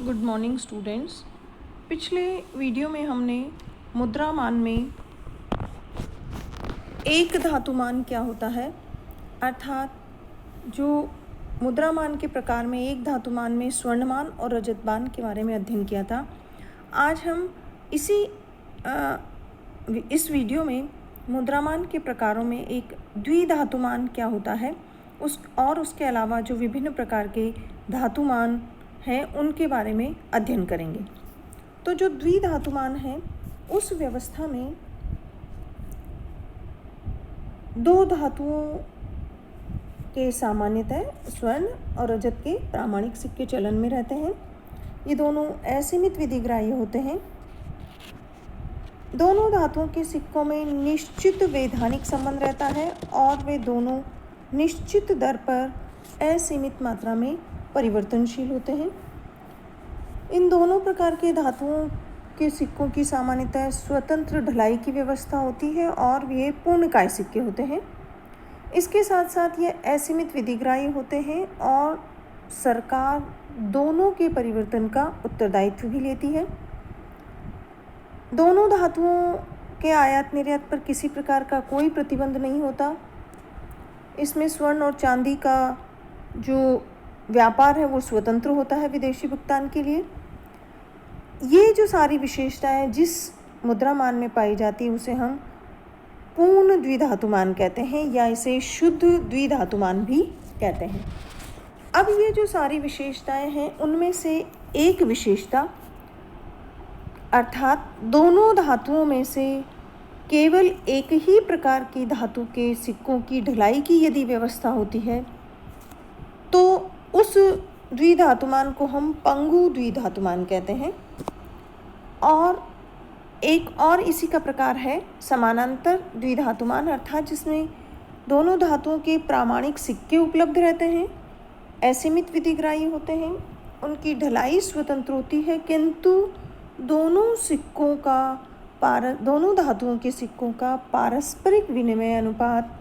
Good morning students. पिछले video में हमने मुद्रामान में एक धातुमान क्या होता है, अर्थात जो मुद्रामान के प्रकार में एक धातुमान में स्वर्णमान और रजतमान के बारे में अध्ययन किया था। आज हम इस वीडियो में मुद्रामान के प्रकारों में एक द्विधातुमान क्या होता है उसके अलावा जो विभिन्न प्रकार के धातुमान हैं उनके बारे में अध्ययन करेंगे। तो जो द्विधातुमान है उस व्यवस्था में दो धातुओं के सामान्यतः स्वर्ण और रजत के प्रामाणिक सिक्के चलन में रहते हैं। ये दोनों असीमित विधिग्राही होते हैं। दोनों धातुओं के सिक्कों में निश्चित वैधानिक संबंध रहता है और वे दोनों निश्चित दर पर असीमित मात्रा में परिवर्तनशील होते हैं। इन दोनों प्रकार के धातुओं के सिक्कों की सामान्यतः स्वतंत्र ढलाई की व्यवस्था होती है और ये पूर्णकाय सिक्के होते हैं। इसके साथ साथ ये असीमित विधिग्राही होते हैं और सरकार दोनों के परिवर्तन का उत्तरदायित्व भी लेती है। दोनों धातुओं के आयात निर्यात पर किसी प्रकार का कोई प्रतिबंध नहीं होता। इसमें स्वर्ण और चांदी का जो व्यापार है वो स्वतंत्र होता है विदेशी भुगतान के लिए। ये जो सारी विशेषताएं जिस मुद्रामान में पाई जाती है उसे हम पूर्ण द्विधातुमान कहते हैं या इसे शुद्ध द्विधातुमान भी कहते हैं। अब ये जो सारी विशेषताएं हैं उनमें से एक विशेषता अर्थात दोनों धातुओं में से केवल एक ही प्रकार की धातु के सिक्कों की ढलाई की यदि व्यवस्था होती है तो उस द्विधातुमान को हम पंगु द्विधातुमान कहते हैं। और एक और इसी का प्रकार है समानांतर द्विधातुमान, अर्थात जिसमें दोनों धातुओं के प्रामाणिक सिक्के उपलब्ध रहते हैं, असीमित विधिग्राही होते हैं, उनकी ढलाई स्वतंत्र होती है, किंतु दोनों धातुओं के सिक्कों का पारस्परिक विनिमय अनुपात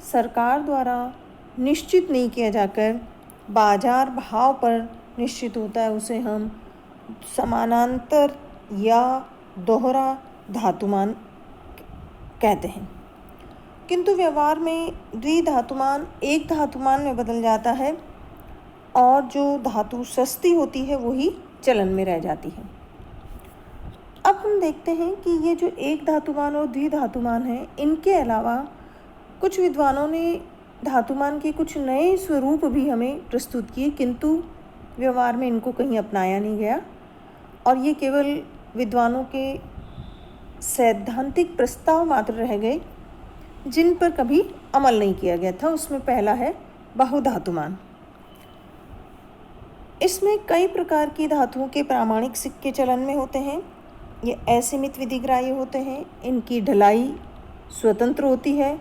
सरकार द्वारा निश्चित नहीं किया जाकर बाजार भाव पर निश्चित होता है। उसे हम समानांतर या दोहरा धातुमान कहते हैं। किंतु व्यवहार में द्विधातुमान एक धातुमान में बदल जाता है और जो धातु सस्ती होती है वही चलन में रह जाती है। अब हम देखते हैं कि ये जो एक धातुमान और द्विधातुमान है, इनके अलावा कुछ विद्वानों ने धातुमान के कुछ नए स्वरूप भी हमें प्रस्तुत किए, किंतु व्यवहार में इनको कहीं अपनाया नहीं गया और ये केवल विद्वानों के सैद्धांतिक प्रस्ताव मात्र रह गए जिन पर कभी अमल नहीं किया गया था। उसमें पहला है बहुधातुमान। इसमें कई प्रकार की धातुओं के प्रामाणिक सिक्के चलन में होते हैं। ये असीमित विधिग्राही होते हैं, इनकी ढलाई स्वतंत्र होती है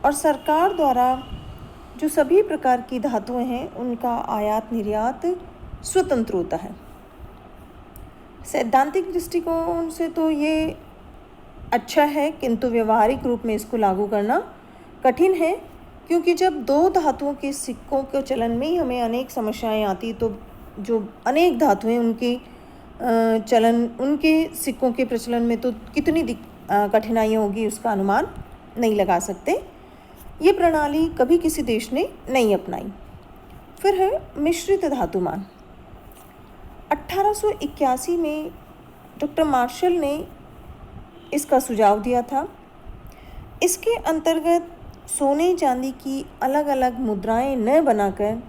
और सरकार द्वारा जो सभी प्रकार की धातुएं हैं उनका आयात निर्यात स्वतंत्र होता है। सैद्धांतिक दृष्टिकोण से तो ये अच्छा है, किंतु व्यवहारिक रूप में इसको लागू करना कठिन है, क्योंकि जब दो धातुओं के सिक्कों के चलन में ही हमें अनेक समस्याएं आती तो जो अनेक धातुएं उनके सिक्कों के प्रचलन में तो कितनी कठिनाइयाँ होगी उसका अनुमान नहीं लगा सकते। ये प्रणाली कभी किसी देश ने नहीं अपनाई। फिर है मिश्रित धातुमान। 1881 में डॉक्टर मार्शल ने इसका सुझाव दिया था। इसके अंतर्गत सोने चांदी की अलग अलग मुद्राएं न बनाकर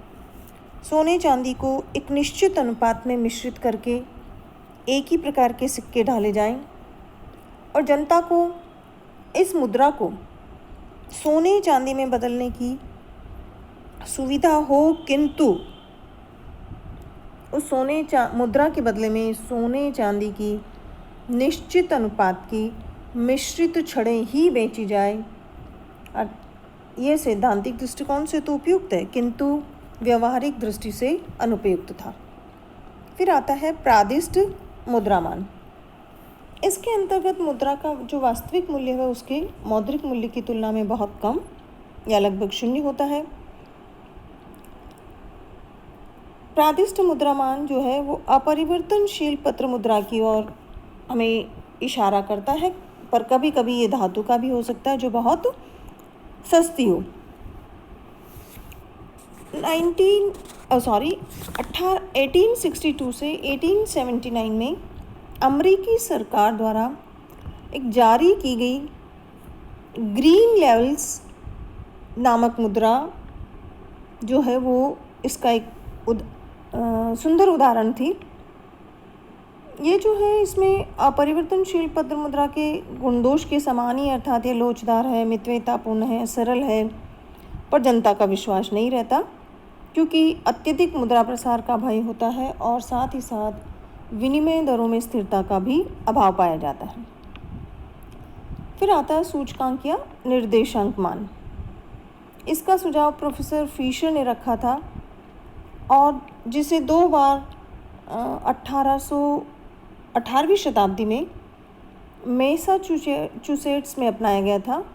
सोने चांदी को एक निश्चित अनुपात में मिश्रित करके एक ही प्रकार के सिक्के ढाले जाएं और जनता को इस मुद्रा को सोने चांदी में बदलने की सुविधा हो, किंतु उस मुद्रा के बदले में सोने चांदी की निश्चित अनुपात की मिश्रित छड़ें ही बेची जाए। यह सैद्धांतिक दृष्टिकोण से तो उपयुक्त है, किंतु व्यवहारिक दृष्टि से अनुपयुक्त था। फिर आता है प्रादिष्ट मुद्रामान। इसके अंतर्गत मुद्रा का जो वास्तविक मूल्य है उसके मौद्रिक मूल्य की तुलना में बहुत कम या लगभग शून्य होता है। प्रादिष्ट मुद्रामान जो है वो अपरिवर्तनशील पत्र मुद्रा की ओर हमें इशारा करता है, पर कभी कभी ये धातु का भी हो सकता है जो बहुत सस्ती हो। 1862 से 1879 में अमेरिकी सरकार द्वारा एक जारी की गई ग्रीन लेवल्स नामक मुद्रा जो है वो इसका एक सुंदर उदाहरण थी। ये जो है इसमें अपरिवर्तनशील पत्र मुद्रा के गुणदोष के समान ही, अर्थात ये लोचदार है, मितव्ययितापूर्ण है, सरल है, पर जनता का विश्वास नहीं रहता क्योंकि अत्यधिक मुद्रा प्रसार का भय होता है और साथ ही साथ विनिमय दरों में स्थिरता का भी अभाव पाया जाता है। फिर आता है सूचकांक या निर्देशांक मान। इसका सुझाव प्रोफेसर फिशर ने रखा था और जिसे 2 बार 18वीं शताब्दी में मैसाचुसेट्स में अपनाया गया था।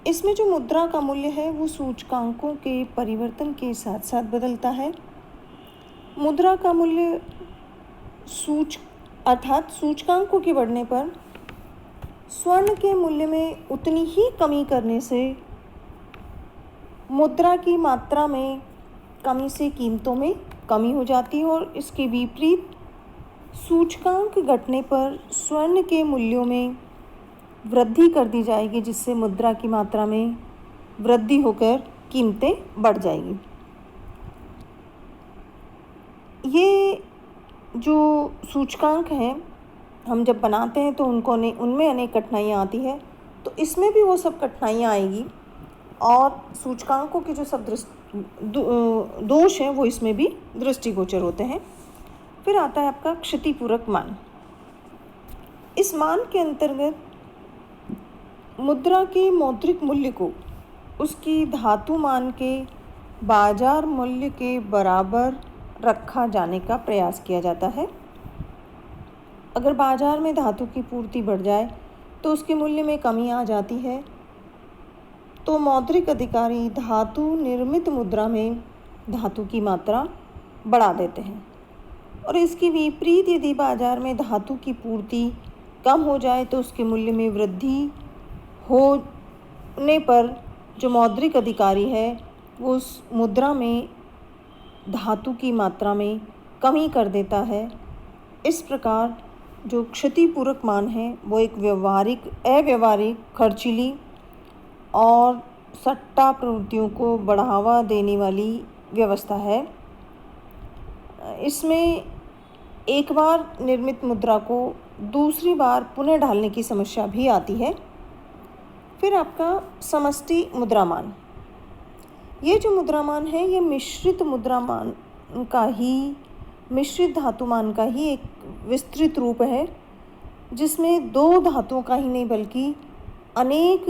इसमें जो मुद्रा का मूल्य है वो सूचकांकों के परिवर्तन के साथ साथ बदलता है। मुद्रा का मूल्य अर्थात सूचकांकों के बढ़ने पर स्वर्ण के मूल्य में उतनी ही कमी करने से मुद्रा की मात्रा में कमी से कीमतों में कमी हो जाती है और इसके विपरीत सूचकांक घटने पर स्वर्ण के मूल्यों में वृद्धि कर दी जाएगी, जिससे मुद्रा की मात्रा में वृद्धि होकर कीमतें बढ़ जाएगी। ये जो सूचकांक हैं हम जब बनाते हैं तो उनमें अनेक कठिनाइयाँ आती है, तो इसमें भी वो सब कठिनाइयाँ आएगी और सूचकांकों के जो सब दोष हैं वो इसमें भी दृष्टिगोचर होते हैं। फिर आता है आपका क्षतिपूरक मान। इस मान के अंतर्गत मुद्रा के मौद्रिक मूल्य को उसकी धातु मान के बाजार मूल्य के बराबर रखा जाने का प्रयास किया जाता है। अगर बाजार में धातु की पूर्ति बढ़ जाए तो उसके मूल्य में कमी आ जाती है, तो मौद्रिक अधिकारी धातु निर्मित मुद्रा में धातु की मात्रा बढ़ा देते हैं और इसकी विपरीत यदि बाजार में धातु की पूर्ति कम हो जाए तो उसके मूल्य में वृद्धि होने पर जो मौद्रिक अधिकारी है वो उस मुद्रा में धातु की मात्रा में कमी कर देता है। इस प्रकार जो क्षतिपूरक मान है वो एक अव्यवहारिक, खर्चीली और सट्टा प्रवृत्तियों को बढ़ावा देने वाली व्यवस्था है। इसमें एक बार निर्मित मुद्रा को दूसरी बार पुनः ढालने की समस्या भी आती है। फिर आपका समष्टि मुद्रामान। ये जो मुद्रामान है ये मिश्रित धातुमान का ही एक विस्तृत रूप है, जिसमें 2 धातुओं का ही नहीं बल्कि अनेक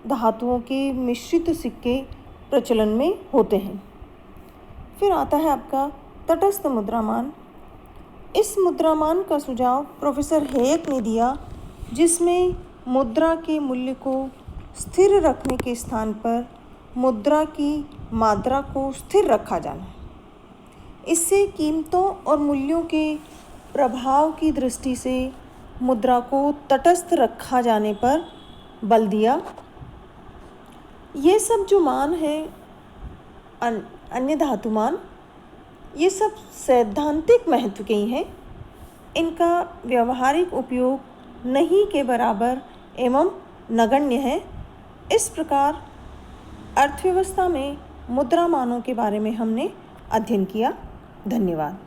धातुओं के मिश्रित सिक्के प्रचलन में होते हैं। फिर आता है आपका तटस्थ मुद्रामान। इस मुद्रामान का सुझाव प्रोफेसर हेयक ने दिया, जिसमें मुद्रा के मूल्य को स्थिर रखने के स्थान पर मुद्रा की मात्रा को स्थिर रखा जाना। इससे कीमतों और मूल्यों के प्रभाव की दृष्टि से मुद्रा को तटस्थ रखा जाने पर बल दिया। ये सब जो मान है अन्य धातुमान, ये सब सैद्धांतिक महत्व के ही हैं। इनका व्यवहारिक उपयोग नहीं के बराबर एवं नगण्य है। इस प्रकार अर्थव्यवस्था में मुद्रा मानों के बारे में हमने अध्ययन किया। धन्यवाद।